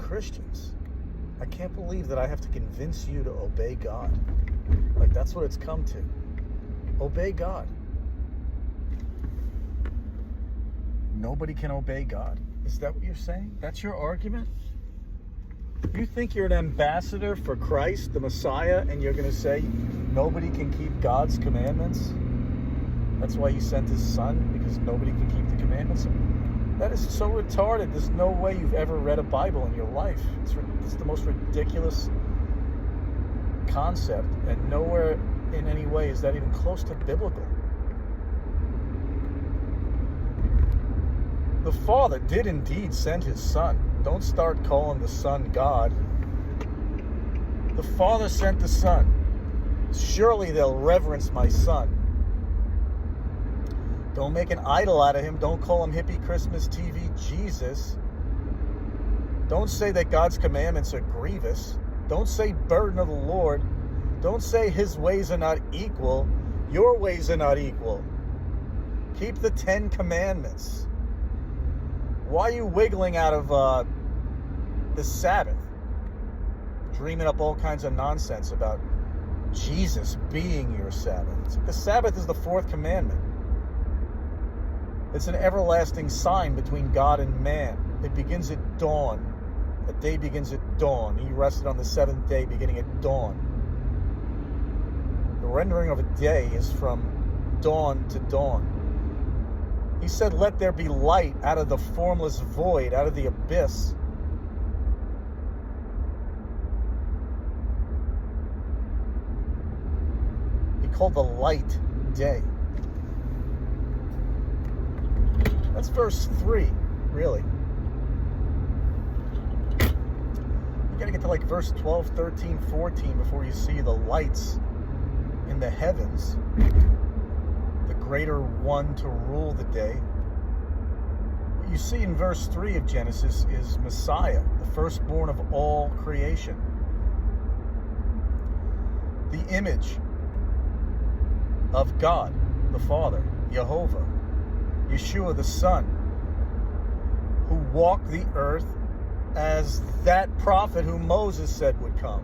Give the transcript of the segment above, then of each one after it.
Christians. I can't believe that I have to convince you to obey God. Like, that's what it's come to. Obey God. Nobody can obey God. Is that what you're saying? That's your argument? You think you're an ambassador for Christ, the Messiah, and you're going to say nobody can keep God's commandments? That's why he sent his son, because nobody can keep the commandments? That is so retarded. There's no way you've ever read a Bible in your life. It's the most ridiculous concept, and nowhere in any way is that even close to biblical. The Father did indeed send his Son. Don't start calling the Son God. The Father sent the Son. Surely they'll reverence my Son. Don't make an idol out of him. Don't call him hippie Christmas TV Jesus. Don't say that God's commandments are grievous. Don't say burden of the Lord. Don't say his ways are not equal. Your ways are not equal. Keep the 10 commandments. Why are you wiggling out of the Sabbath? Dreaming up all kinds of nonsense about Jesus being your Sabbath. It's like the Sabbath is the 4th commandment. It's an everlasting sign between God and man. It begins at dawn. A day begins at dawn. He rested on the 7th day, beginning at dawn. The rendering of a day is from dawn to dawn. He said, let there be light out of the formless void, out of the abyss. He called the light day. That's verse 3, really. You gotta get to like verse 12, 13, 14 before you see the lights in the heavens. The greater one to rule the day. What you see in verse 3 of Genesis is Messiah, the firstborn of all creation. The image of God, the Father, Yahovah. Yeshua the Son, who walked the earth as that prophet who Moses said would come.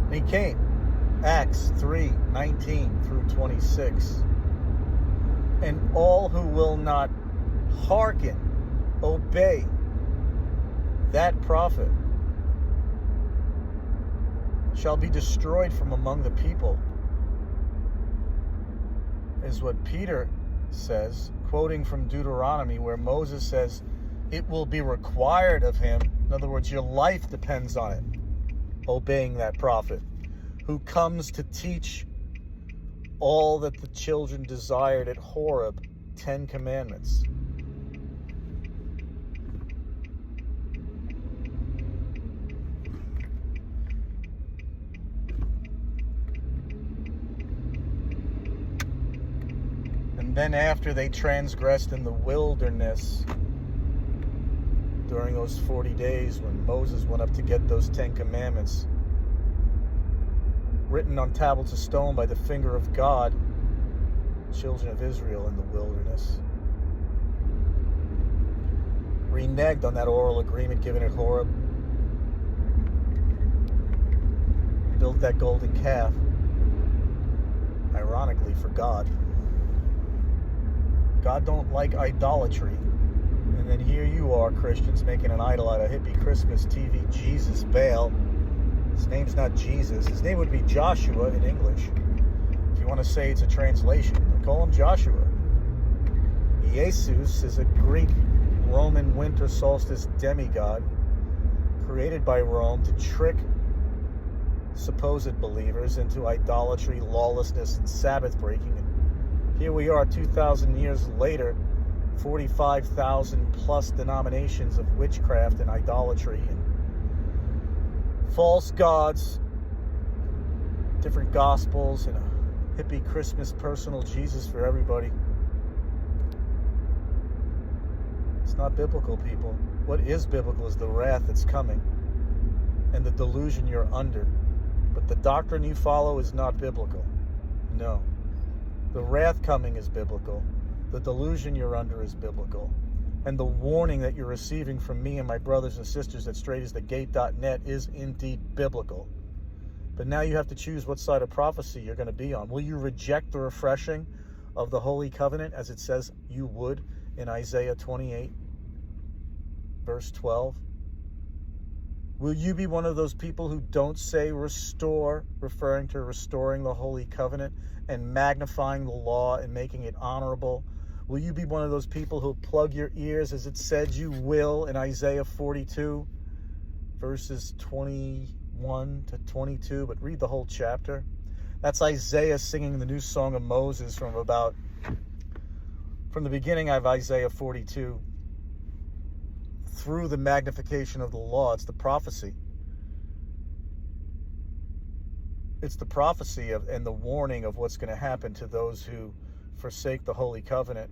And he came. Acts 3:19 through 26. And all who will not hearken, obey that prophet shall be destroyed from among the people, is what Peter says, quoting from Deuteronomy, where Moses says, it will be required of him, in other words, your life depends on it, obeying that prophet, who comes to teach all that the children desired at Horeb, 10 commandments. Then after they transgressed in the wilderness during those 40 days when Moses went up to get those 10 commandments written on tablets of stone by the finger of God, children of Israel in the wilderness reneged on that oral agreement given at Horeb, built that golden calf, ironically for God. God don't like idolatry. And then here you are, Christians, making an idol out of hippie Christmas TV Jesus Baal. His name's not Jesus. His name would be Joshua in English. If you want to say it's a translation, call him Joshua. Jesus is a Greek Roman winter solstice demigod created by Rome to trick supposed believers into idolatry, lawlessness, and Sabbath breaking. Here we are 2,000 years later, 45,000 plus denominations of witchcraft and idolatry and false gods, different gospels, and a hippie Christmas personal Jesus for everybody. It's not biblical, people. What is biblical is the wrath that's coming and the delusion you're under. But the doctrine you follow is not biblical. No. The wrath coming is biblical. The delusion you're under is biblical. And the warning that you're receiving from me and my brothers and sisters at straightasthegate.net is indeed biblical. But now you have to choose what side of prophecy you're going to be on. Will you reject the refreshing of the Holy Covenant as it says you would in Isaiah 28, verse 12? Will you be one of those people who don't say restore, referring to restoring the Holy Covenant and magnifying the law and making it honorable? Will you be one of those people who plug your ears as it said you will in Isaiah 42, verses 21 to 22? But read the whole chapter. That's Isaiah singing the new song of Moses from the beginning of Isaiah 42 through the magnification of the law. It's the prophecy. It's the prophecy and the warning of what's going to happen to those who forsake the Holy Covenant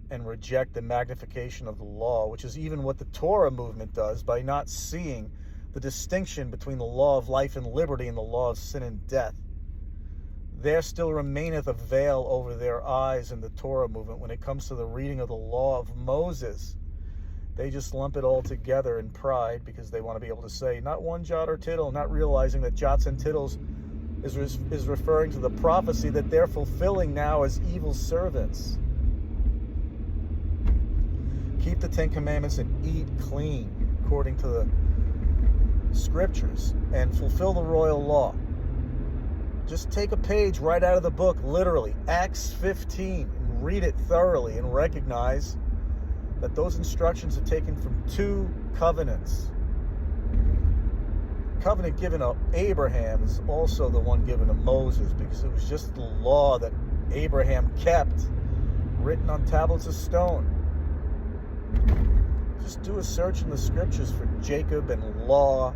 and reject the magnification of the law, which is even what the Torah movement does by not seeing the distinction between the law of life and liberty and the law of sin and death. There still remaineth a veil over their eyes in the Torah movement when it comes to the reading of the law of Moses. They just lump it all together in pride because they want to be able to say, not one jot or tittle, not realizing that jots and tittles is referring to the prophecy that they're fulfilling now as evil servants. Keep the Ten Commandments and eat clean, according to the scriptures, and fulfill the royal law. Just take a page right out of the book, literally, Acts 15, and read it thoroughly and recognize that those instructions are taken from two covenants. The covenant given to Abraham is also the one given to Moses, because it was just the law that Abraham kept, written on tablets of stone. Just do a search in the scriptures for Jacob and law,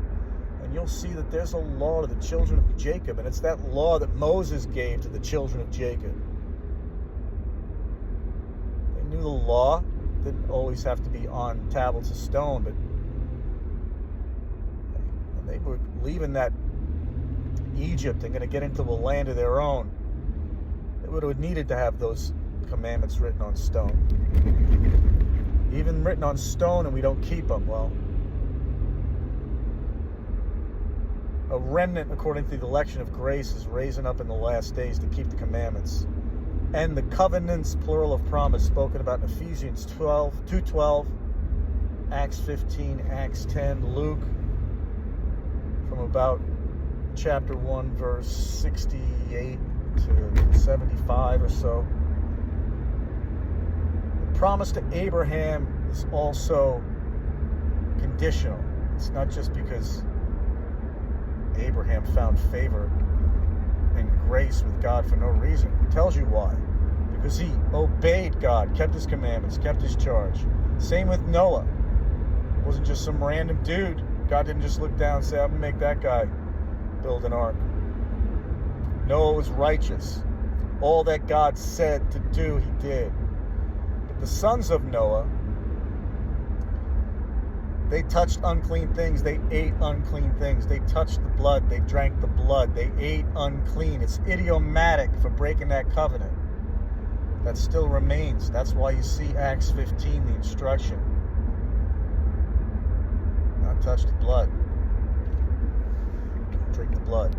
and you'll see that there's a law to the children of Jacob, and it's that law that Moses gave to the children of Jacob. They knew the law. Didn't always have to be on tablets of stone, but when they were leaving that Egypt and going to get into a land of their own, they would have needed to have those commandments written on stone. Even written on stone and we don't keep them. Well, a remnant, according to the election of grace, is raising up in the last days to keep the commandments. And the covenants, plural of promise, spoken about in Ephesians 2:12, Acts 15, Acts 10, Luke, from about chapter 1, verse 68 to 75 or so. The promise to Abraham is also conditional. It's not just because Abraham found favor and grace with God for no reason. It tells you why. Because he obeyed God, kept his commandments, kept his charge. Same with Noah. It wasn't just some random dude. God didn't just look down and say, I'm going to make that guy build an ark. Noah was righteous. All that God said to do, he did. But the sons of Noah, they touched unclean things. They ate unclean things. They touched the blood. They drank the blood. They ate unclean. It's idiomatic for breaking that covenant. That still remains. That's why you see Acts 15, the instruction. Not touch the blood. Drink the blood.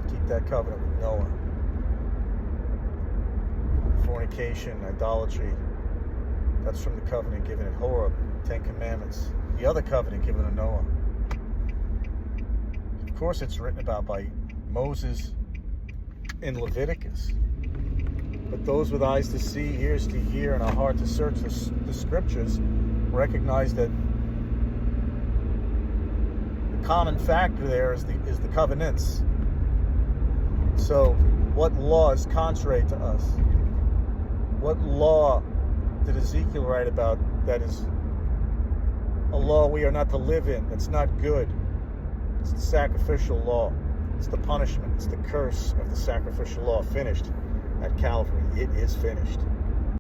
Keep that covenant with Noah. Fornication, idolatry. That's from the covenant given at Horeb. 10 Commandments. The other covenant given to Noah. Of course, it's written about by Moses in Leviticus. But those with eyes to see, ears to hear, and a heart to search the scriptures recognize that the common factor there is the covenants. So, what law is contrary to us? What law did Ezekiel write about that is a law we are not to live in, that's not good? It's the sacrificial law. It's the punishment. It's the curse of the sacrificial law. Finished at Calvary. It is finished.